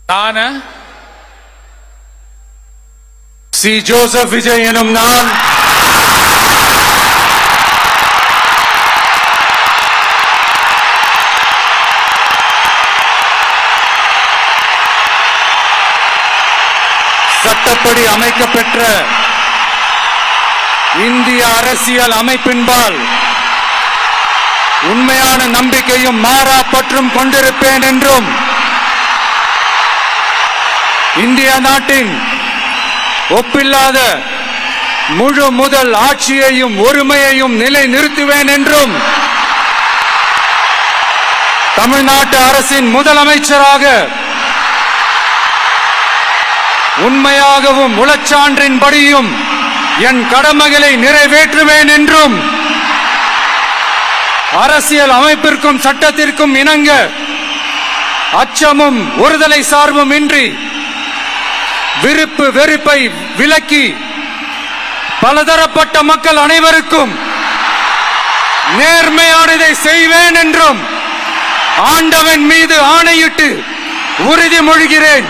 நான் C. Joseph Vijay எனும் நான் சட்டப்படி அமைக்கப்பெற்ற இந்திய அரசியல் அமைப்பின்பால் உண்மையான நம்பிக்கையும் மாறா பற்றும் கொண்டிருப்பேன் என்றும் இந்திய நாட்டின் ஒப்பில்லாத முழு முதல் ஆட்சியையும் ஒருமையையும் நிலைநிறுத்துவேன் என்றும் தமிழ்நாட்டு அரசின் முதலமைச்சராக உண்மையாகவும் உளச்சான்றின்படியும் என் கடமைகளை நிறைவேற்றுவேன் என்றும் அரசியல் அமைப்பிற்கும் சட்டத்திற்கும் இணங்க அச்சமும் ஒருதலை சார்பும் இன்றி விருப்பு வெறுப்பை விலக்கி பலதரப்பட்ட மக்கள் அனைவருக்கும் நேர்மையானதை செய்வேன் என்றும் ஆண்டவன் மீது ஆணையிட்டு உறுதிமொழிகிறேன்.